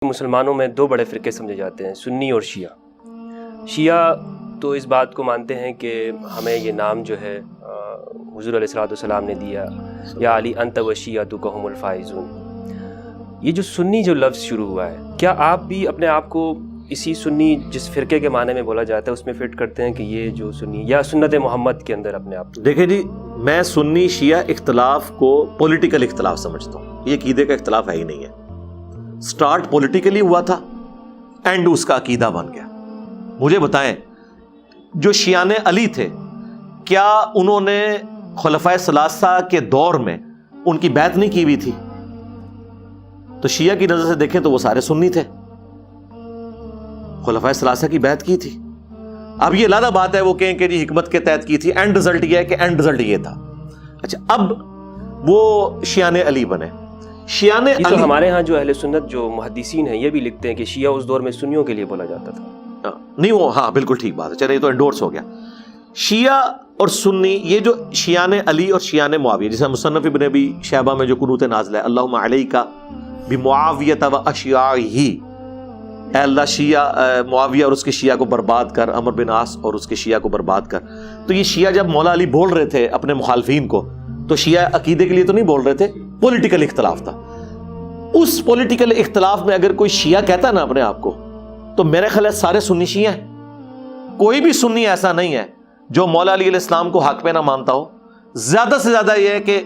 مسلمانوں میں دو بڑے فرقے سمجھے جاتے ہیں، سنی اور شیعہ۔ شیعہ تو اس بات کو مانتے ہیں کہ ہمیں یہ نام جو ہے حضور علیہ الصلوۃ والسلام نے دیا، یا علی انت و شیعۃک هم الفائزون۔ یہ جو سنی جو لفظ شروع ہوا ہے، کیا آپ بھی اپنے آپ کو اسی سنی جس فرقے کے معنی میں بولا جاتا ہے اس میں فٹ کرتے ہیں کہ یہ جو سنی یا سنت محمد کے اندر اپنے آپ کو؟ دیکھیں جی، میں سنی شیعہ اختلاف کو پولیٹیکل اختلاف سمجھتا ہوں، یہ عقیدے کا اختلاف ہے ہی نہیں ہے۔ سٹارٹ پولیٹیکلی ہوا تھا، اینڈ اس کا عقیدہ بن گیا۔ مجھے بتائیں، جو شیعان علی تھے، کیا انہوں نے خلفائے ثلاثہ کے دور میں ان کی بیعت نہیں کی ہوئی تھی؟ تو شیعہ کی نظر سے دیکھیں تو وہ سارے سنی تھے، خلفائے ثلاثہ کی بیعت کی تھی۔ اب یہ علیحدہ بات ہے وہ کہیں کہ جی حکمت کے تحت کی تھی، اینڈ رزلٹ یہ ہے کہ اینڈ رزلٹ یہ تھا۔ اچھا، اب وہ شیعان علی بنے۔ شیعان علی تو ہمارے ہاں جو اہل سنت جو محدثین ہیں یہ بھی لکھتے ہیں کہ شیعہ اس دور میں سنیوں کے لیے بولا جاتا تھا۔ نہیں، وہ ہاں بالکل ٹھیک بات ہے، چلے یہ تو انڈورس ہو گیا۔ شیعہ اور سنی، یہ جو شیعان علی اور شیعان معاویہ، جیسے مصنف ابن ابی شیبہ میں جو قنوت نازل ہے، اللہم علیک بمعاویہ و اشیاعہ، اے اللہ شیعہ معاویہ اور اس کے شیعہ کو برباد کر، عمرو بن عاص اور اس کے شیعہ کو برباد کر۔ تو یہ شیعہ جب مولا علی بول رہے تھے اپنے مخالفین کو، تو شیعہ عقیدے کے لیے تو نہیں بول رہے تھے، پولیٹیکل اختلاف تھا۔ اس پولیٹیکل اختلاف میں اگر کوئی شیعہ کہتا ہے نا اپنے آپ کو، تو میرے خیال ہے سارے سنی شیعہ ہیں۔ کوئی بھی سنی ایسا نہیں ہے جو مولا علی علیہ السلام کو حق پہ نہ مانتا ہو۔ زیادہ سے زیادہ یہ ہے کہ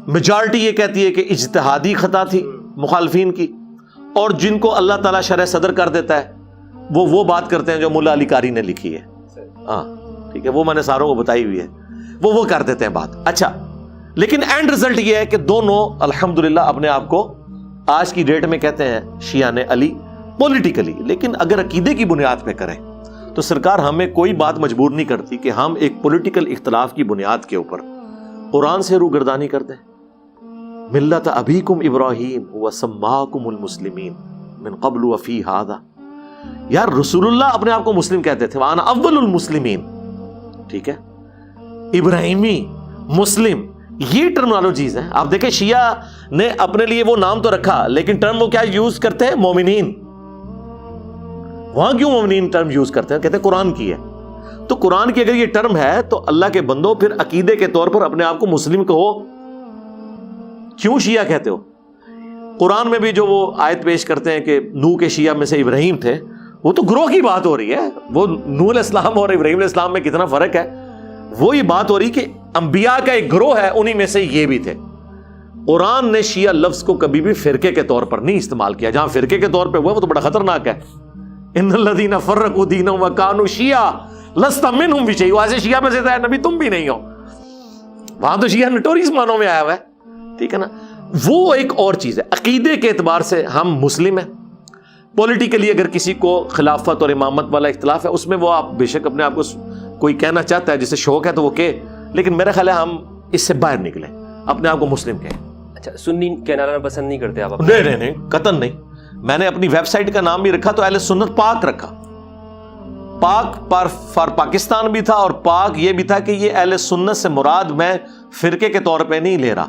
میجارٹی یہ کہتی ہے کہ اجتہادی خطا تھی مخالفین کی، اور جن کو اللہ تعالیٰ شرح صدر کر دیتا ہے وہ بات کرتے ہیں جو مولا علی قاری نے لکھی ہے۔ ہاں ٹھیک ہے، وہ میں نے ساروں کو بتائی ہوئی ہے، وہ کر دیتے ہیں بات۔ اچھا، لیکن اینڈ رزلٹ یہ ہے کہ دونوں الحمدللہ اپنے آپ کو آج کی ڈیٹ میں کہتے ہیں شیعان علی پولیٹیکلی۔ لیکن اگر عقیدے کی بنیاد پہ کریں تو سرکار ہمیں کوئی بات مجبور نہیں کرتی کہ ہم ایک پولیٹیکل اختلاف کی بنیاد کے اوپر قرآن سے روگردانی کر دیں۔ ملت ابیکم ابراہیم وسماکم المسلمین من قبل وفی ھذا۔ یار رسول اللہ اپنے آپ کو مسلم کہتے تھے، وانا اول المسلمین، ٹھیک ہے، ابراہیمی مسلم، یہ ٹرمنالوجیز ہیں۔ آپ دیکھیں شیعہ نے اپنے لیے وہ نام تو رکھا، لیکن ٹرم وہ کیا یوز کرتے ہیں؟ مومنین۔ وہاں کیوں مومنین ٹرم یوز کرتے ہیں؟ کہتے ہیں قرآن کی ہے۔ تو قرآن کی اگر یہ ٹرم ہے تو اللہ کے بندوں پھر عقیدے کے طور پر اپنے آپ کو مسلم کہو، کیوں شیعہ کہتے ہو؟ قرآن میں بھی جو وہ آیت پیش کرتے ہیں کہ نوح کے شیعہ میں سے ابراہیم تھے، وہ تو گروہ کی بات ہو رہی ہے۔ وہ نوح علیہ السلام اور ابراہیم علیہ السلام میں کتنا فرق ہے، وہ یہ بات ہو رہی کہ انبیاء کا ایک گروہ ہے، انہی میں سے یہ بھی تھے۔ قرآن نے شیعہ لفظ کو کبھی بھی فرقے کے طور پر نہیں استعمال کیا۔ جہاں فرقے کے طور پہ ہوا وہ تو بڑا خطرناک ہے۔ ان الذین فرقوا دینہم وکانوا شیعا لست منہم فی شیء، ایسے شیعہ میں سے ہے نبی تم بھی نہیں ہو۔ وہاں تو شیعہ نٹوریس معنوں میں آیا ہوا ہے، ٹھیک ہے نا۔ وہ ایک اور چیز ہے، عقیدے کے اعتبار سے ہم مسلم ہیں۔ پولیٹیکلی اگر کسی کو خلافت اور امامت والا اختلاف ہے، اس میں وہ آپ بے شک اپنے آپ کو کوئی کہنا چاہتا ہے، جسے شوق ہے تو وہ کہے، لیکن میرا خیال ہے ہم اس سے باہر نکلیں، اپنے آپ کو مسلم کہیں۔ اچھا، سنی کہنا پسند نہیں کرتے آپ؟ نہیں، قطعاً نہیں۔ میں نے اپنی ویب سائٹ کا نام بھی رکھا تو اہل سنت پاک رکھا۔ پاک فار پاکستان بھی تھا، اور پاک یہ بھی تھا کہ یہ اہل سنت سے مراد میں فرقے کے طور پہ نہیں لے رہا،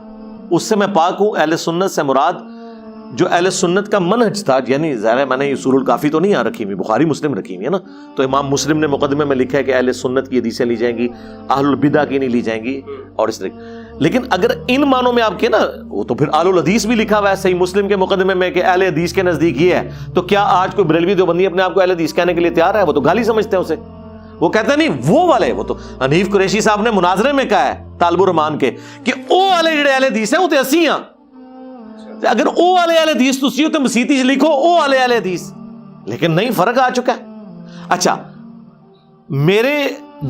اس سے میں پاک ہوں۔ اہل سنت سے مراد جو اہل سنت کا منہج تھا، یعنی ظاہر ہے میں نے اصول الکافی تو نہیں یہاں رکھی ہوئی، بخاری مسلم رکھی ہوئی ہے نا، تو امام مسلم نے مقدمے میں لکھا ہے کہ اہل سنت کی حدیثیں لی جائیں گی، اہل البدع کی نہیں لی جائیں گی، اور اس طرح۔ لیکن اگر ان معنوں میں آپ کے نا، وہ تو پھر اہل الحدیث بھی لکھا ہوا ہے صحیح مسلم کے مقدمے میں کہ اہل حدیث کے نزدیک یہ ہے، تو کیا آج کوئی بریلوی دیوبندی اپنے آپ کو اہل حدیث کہنے کے لیے تیار ہے؟ وہ تو گالی سمجھتے ہیں اسے، وہ کہتے ہیں نہیں وہ والے، وہ تو حنیف قریشی صاحب نے مناظرے میں کہا ہے طالب الرحمان کے کہ او والے جڑے اہل حدیث ہیں وہ تو اسی ہیں۔ اگر او والے اہل حدیث تسی ہو تو مسیتی چ لکھو او والے اہل حدیث، لیکن نہیں، فرق آ چکا ہے۔ اچھا، میرے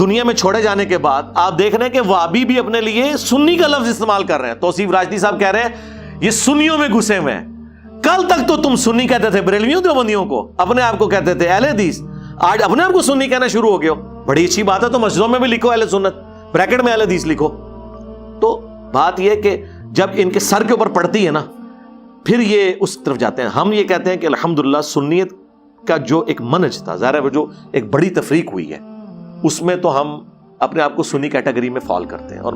دنیا میں چھوڑے جانے کے بعد آپ دیکھ رہے ہیں کہ وہابی بھی اپنے لیے سنی کا لفظ استعمال کر رہے ہیں۔ توصیف راجدی صاحب کہہ رہے ہیں یہ سنیوں میں گھسے ہوئے ہیں۔ کل تک تو تم سنی کہتے تھے بریلویوں دیوبندیوں کو، اپنے آپ کو کہتے تھے اہل حدیث، آج اپنے آپ کو سنی کہنا شروع ہو گئے ہو۔ بڑی اچھی بات ہے، تو مسجدوں میں بھی لکھو اہل سنت، بریکٹ میں اہل حدیث لکھو۔ تو بات یہ کہ جب ان کے سر کے اوپر پڑتی ہے نا، پھر یہ اس طرف جاتے ہیں۔ ہم یہ کہتے ہیں کہ الحمدللہ سنیت کا جو ایک منہج تھا، ظاہر ہے وہ جو ایک بڑی تفریق ہوئی ہے، اس میں تو ہم اپنے آپ کو سنی کیٹیگری میں فال کرتے ہیں۔ اور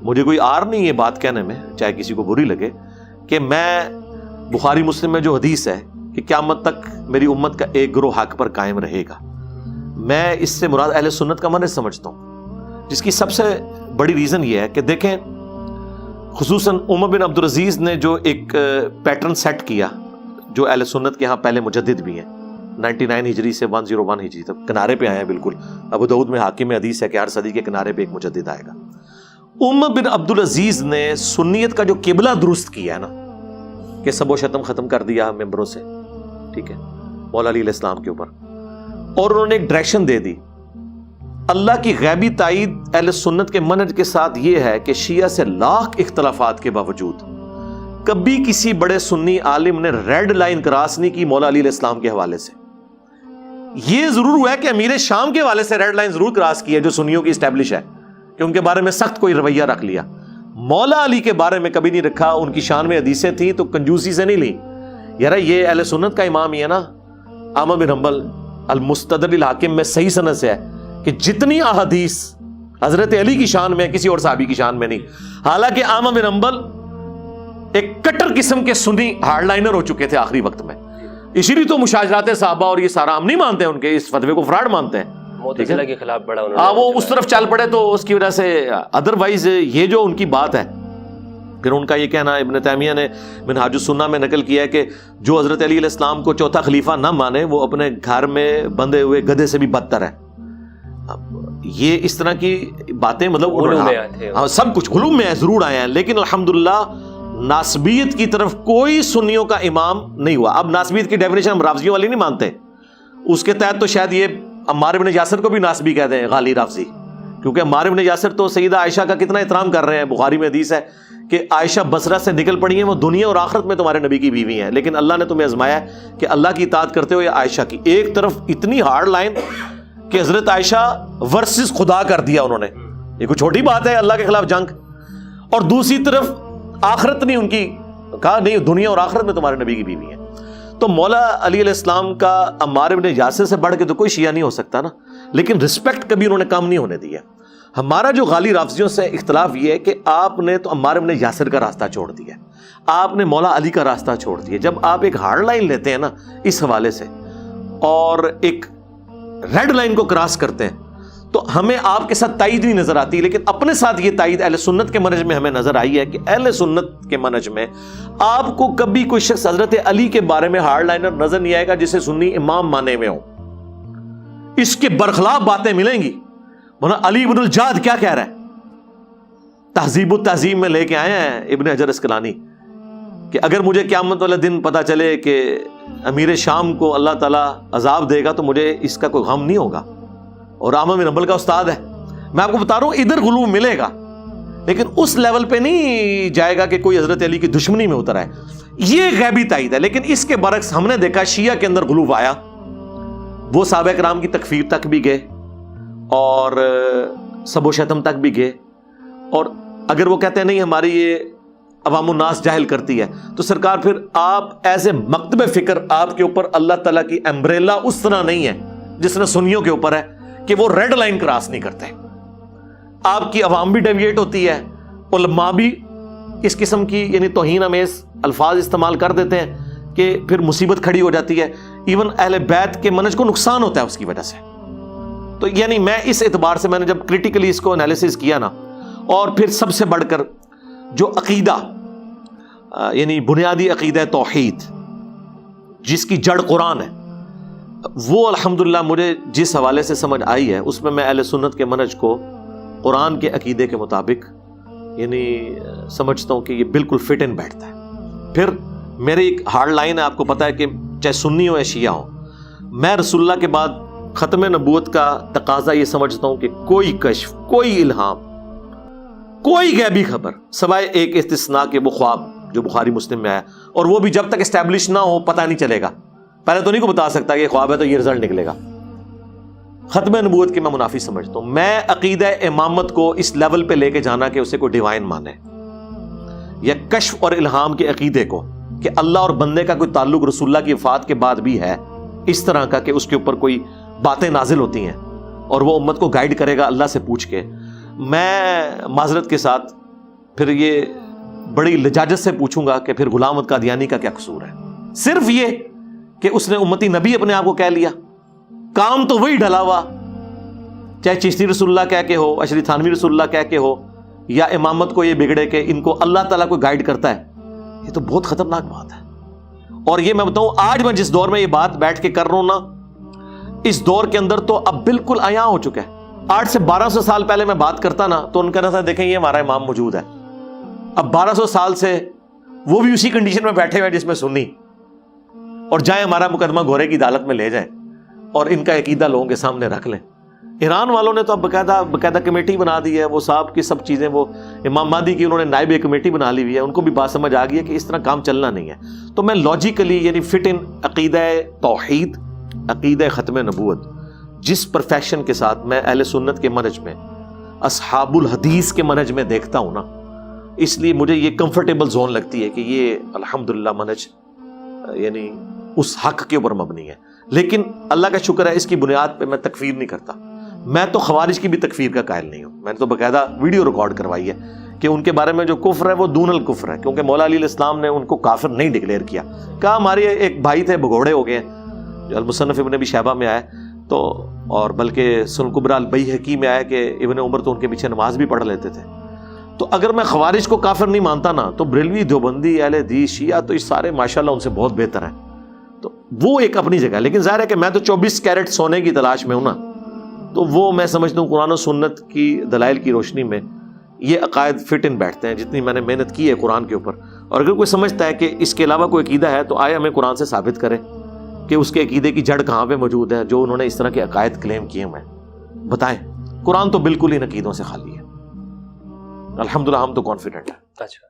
مجھے کوئی آر نہیں یہ بات کہنے میں، چاہے کسی کو بری لگے، کہ میں بخاری مسلم میں جو حدیث ہے کہ قیامت تک میری امت کا ایک گروہ حق پر قائم رہے گا. میں اس سے مراد اہل سنت کا منہج سمجھتا ہوں، جس کی سب سے بڑی ریزن یہ ہے کہ دیکھیں خصوصاً عمر بن عبدالعزیز نے جو ایک پیٹرن سیٹ کیا، جو اہل سنت کے ہاں پہلے مجدد بھی ہیں، 99 ہجری سے 101 ہجری تک کنارے پہ آئے ہیں بالکل. ابو داؤد میں حاکم میں حدیث ہے کہ ہر صدی کے کنارے پہ ایک مجدد آئے گا. عمر بن عبدالعزیز نے سنیت کا جو قبلہ درست کیا ہے نا، کہ سب و شتم ختم کر دیا ممبروں سے، ٹھیک ہے، مولا علی علیہ السلام کے اوپر، اور انہوں نے ایک ڈائریکشن دے دی. اللہ کی غیبی تائید اہل سنت کے منہج کے ساتھ یہ ہے کہ شیعہ سے لاکھ اختلافات کے باوجود کبھی کسی بڑے سنی عالم نے ریڈ لائن کراس نہیں کی مولا علی علیہ السلام کے حوالے سے. یہ ضرور ہوا ہے کہ امیر شام کے حوالے سے ریڈ لائن ضرور کراس کی ہے، جو سنیوں کی اسٹیبلش ہے کہ ان کے بارے میں سخت کوئی رویہ رکھ لیا. مولا علی کے بارے میں کبھی نہیں رکھا. ان کی شان میں حدیثیں تھیں تو کنجوسی سے نہیں لی. یار یہ اہل سنت کا امام ہی ہے نا، احمد بن حنبل المستدرک الحاکم میں صحیح سند سے ہے کہ جتنی احادیث حضرت علی کی شان میں کسی اور صحابی کی شان میں نہیں. حالانکہ احمد بن حنبل ایک کٹر قسم کے سنی ہارڈ لائنر ہو چکے تھے آخری وقت میں، اسی لیے تو مشاجرات صحابہ اور یہ سارا ہم نہیں مانتے ہیں، ان کے اس فتوے کو فراڈ مانتے ہیں. معتزلہ کے خلاف بڑا انہوں نے وہ اس طرف چل پڑے تو اس کی وجہ سے ادروائز یہ جو ان کی بات ہے، پھر ان کا یہ کہنا ابن تیمیہ نے منہاج السنہ میں نقل کیا ہے کہ جو حضرت علی علیہ السلام کو چوتھا خلیفہ نہ مانے وہ اپنے گھر میں بندھے ہوئے گدھے سے بھی بدتر ہے. یہ اس طرح کی باتیں مطلب سب کچھ علوم میں ضرور آئے ہیں، لیکن الحمدللہ ناسبیت کی طرف کوئی سنیوں کا امام نہیں ہوا. اب ناسبیت کی ڈیفینیشن ہم رافضیوں والی نہیں مانتے، اس کے تحت تو شاید یہ عمار بن یاسر کو بھی ناسبی کہتے ہیں، غالی رافضی، کیونکہ عمار بن یاسر تو سیدہ عائشہ کا کتنا احترام کر رہے ہیں. بخاری میں حدیث ہے کہ عائشہ بصرہ سے نکل پڑی ہیں، وہ دنیا اور آخرت میں تمہارے نبی کی بیوی ہیں، لیکن اللہ نے تمہیں آزمایا ہے کہ اللہ کی اطاعت کرتے ہو یا عائشہ کی. ایک طرف اتنی ہارڈ لائن کہ حضرت عائشہ ورسز خدا کر دیا انہوں نے، یہ کوئی چھوٹی بات ہے اللہ کے خلاف جنگ، اور دوسری طرف آخرت نہیں ان کی کہا نہیں دنیا اور آخرت میں تمہارے نبی کی بیوی ہیں. تو مولا علی علیہ السلام کا عمار بن یاسر سے بڑھ کے تو کوئی شیعہ نہیں ہو سکتا نا، لیکن رسپیکٹ کبھی انہوں نے کم نہیں ہونے دیا. ہمارا جو غالی رافضیوں سے اختلاف یہ ہے کہ آپ نے تو عمار بن یاسر کا راستہ چھوڑ دیا، آپ نے مولا علی کا راستہ چھوڑ دیا. جب آپ ایک ہارڈ لائن لیتے ہیں نا اس حوالے سے اور ایک ریڈ لائن کو کراس کرتے ہیں تو ہمیں آپ کے ساتھ تائید نہیں نظر آتی، لیکن اپنے ساتھ یہ تائید اہل سنت کے منہج میں ہمیں نظر آئی ہے کہ اہل سنت کے منہج میں آپ کو کبھی کوئی شخص حضرت علی کے بارے میں ہارڈ لائنر نظر نہیں آئے گا جسے سنی امام مانے ہوئے ہوں. اس کے برخلاف باتیں ملیں گی. مولانا علی ابن الجاد کیا کہہ رہا ہے؟ تہذیب التہذیب میں لے کے آئے ہیں ابن حجر اسقلانی کہ اگر مجھے قیامت والے دن پتا چلے کہ امیر شام کو اللہ تعالیٰ عذاب دے گا تو مجھے اس کا کوئی غم نہیں ہوگا. اور احمد بن حنبل کا استاد ہے، میں آپ کو بتا رہا ہوں ادھر غلو ملے گا، لیکن اس لیول پہ نہیں جائے گا کہ کوئی حضرت علی کی دشمنی میں اتر آئے. یہ غیبی تائید ہے. لیکن اس کے برعکس ہم نے دیکھا شیعہ کے اندر غلو آیا، وہ صحابہ کرام کی تکفیر تک بھی گئے اور سب و شتم تک بھی گئے. اور اگر وہ کہتے ہیں نہیں ہماری یہ عوام الناس جاہل کرتی ہے تو سرکار پھر آپ ایسے مکتب فکر آپ کے اوپر اللہ تعالیٰ کی امبریلا اس طرح نہیں ہے جس طرح سنیوں کے اوپر ہے کہ وہ ریڈ لائن کراس نہیں کرتے. آپ کی عوام بھی ڈیویٹ ہوتی ہے، علماء بھی اس قسم کی یعنی توہین امیز الفاظ استعمال کر دیتے ہیں کہ پھر مصیبت کھڑی ہو جاتی ہے. ایون اہل بیت کے منہج کو نقصان ہوتا ہے اس کی وجہ سے. تو یعنی میں اس اعتبار سے میں نے جب کریٹیکلی اس کو انالیسس کیا نا، اور پھر سب سے بڑھ کر جو عقیدہ یعنی بنیادی عقیدہ توحید جس کی جڑ قرآن ہے، وہ الحمدللہ مجھے جس حوالے سے سمجھ آئی ہے اس میں میں اہل سنت کے منہج کو قرآن کے عقیدے کے مطابق یعنی سمجھتا ہوں کہ یہ بالکل فٹ ان بیٹھتا ہے. پھر میری ایک ہارڈ لائن ہے، آپ کو پتہ ہے کہ چاہے سنی ہو یا شیعہ ہو، میں رسول اللہ کے بعد ختم نبوت کا تقاضا یہ سمجھتا ہوں کہ کوئی کشف، کوئی الہام، کوئی غیبی خبر سوائے ایک استثناء کے وہ خواب جو بخاری مسلم میں آیا، اور وہ بھی جب تک اسٹیبلش نہ ہو پتہ نہیں چلے گا. پہلے تو نہیں کو بتا سکتا کہ یہ خواب ہے تو یہ رزلٹ نکلے گا. ختم نبوت کے میں منافی سمجھتا ہوں. میں عقیدہ امامت کو اس لیول پہ لے کے جانا کہ اسے کوئی ڈیوائن مانے، یا کشف اور الہام کے عقیدے کو کہ اللہ اور بندے کا کوئی تعلق رسول اللہ کی وفات کے بعد بھی ہے اس طرح کا کہ اس کے اوپر کوئی باتیں نازل ہوتی ہیں اور وہ امت کو گائیڈ کرے گا اللہ سے پوچھ کے. میں معذرت کے ساتھ پھر یہ بڑی لجاجت سے پوچھوں گا کہ پھر غلام احمد قادیانی کا کیا قصور ہے؟ صرف یہ کہ اس نے امتی نبی اپنے آپ کو کہہ لیا، کام تو وہی ڈلا ہوا، چاہے چشتی رسول اللہ کہہ کے ہو، اشری تھانوی رسول اللہ کہہ کے ہو، یا امامت کو یہ بگڑے کہ ان کو اللہ تعالیٰ کو گائیڈ کرتا ہے. یہ تو بہت خطرناک بات ہے. اور یہ میں بتاؤں، آج میں جس دور میں یہ بات بیٹھ کے کر رہا ہوں نا، اس دور کے اندر تو اب بالکل عیاں ہو چکا ہے. 800 سے 1200 سال پہلے میں بات کرتا نا تو ان کا تھا دیکھیں یہ ہمارا امام موجود ہے. اب 1200 سال سے وہ بھی اسی کنڈیشن میں بیٹھے ہوئے جس میں سنی، اور جائیں ہمارا مقدمہ گھوڑے کی عدالت میں لے جائیں اور ان کا عقیدہ لوگوں کے سامنے رکھ لیں. ایران والوں نے تو اب باقاعدہ کمیٹی بنا دی ہے، وہ صاحب کی سب چیزیں، وہ امام مہدی کی انہوں نے نائب کمیٹی بنا لی ہوئی ہے. ان کو بھی بات سمجھ آ گئی ہے کہ اس طرح کام چلنا نہیں ہے. تو میں لاجیکلی یعنی فٹ ان عقیدہ توحید، عقیدہ ختم نبوت، جس پرفیکشن کے ساتھ میں اہل سنت کے منہج میں، اصحاب الحدیث کے منہج میں دیکھتا ہوں نا، اس لیے مجھے یہ کمفرٹیبل زون لگتی ہے کہ یہ الحمدللہ منہج یعنی اس حق کے اوپر مبنی ہے. لیکن اللہ کا شکر ہے اس کی بنیاد پہ میں تکفیر نہیں کرتا. میں تو خوارج کی بھی تکفیر کا قائل نہیں ہوں. میں نے تو باقاعدہ ویڈیو ریکارڈ کروائی ہے کہ ان کے بارے میں جو کفر ہے وہ دون الکفر ہے، کیونکہ مولا علی الاسلام نے ان کو کافر نہیں ڈکلیئر کیا. کہا ہمارے ایک بھائی تھے بھگوڑے ہو گئے ہیں، جو المصنف ابن ابی شیبہ میں آئے تو، اور بلکہ سنن کبریٰ البیہقی میں آیا کہ ابن عمر تو ان کے پیچھے نماز بھی پڑھ لیتے تھے. تو اگر میں خوارج کو کافر نہیں مانتا نا، تو بریلوی، دیوبندی، اہل حدیث، شیعہ تو یہ سارے ماشاءاللہ ان سے بہت بہتر ہیں. تو وہ ایک اپنی جگہ. لیکن ظاہر ہے کہ میں تو 24 کیرٹ سونے کی تلاش میں ہوں نا، تو وہ میں سمجھتا ہوں قرآن و سنت کی دلائل کی روشنی میں یہ عقائد فٹ ان بیٹھتے ہیں جتنی میں نے محنت کی ہے قرآن کے اوپر. اور اگر کوئی سمجھتا ہے کہ اس کے علاوہ کوئی عقیدہ ہے تو آئے ہمیں قرآن سے ثابت کرے کہ اس کے عقیدے کی جڑ کہاں پہ موجود ہے جو انہوں نے اس طرح کے عقائد کلیم کیے ہوئے ہیں، بتائیں. قرآن تو بالکل ان عقیدوں سے خالی ہے. الحمدللہ ہم تو کانفیڈنٹ ہیں. اچھا.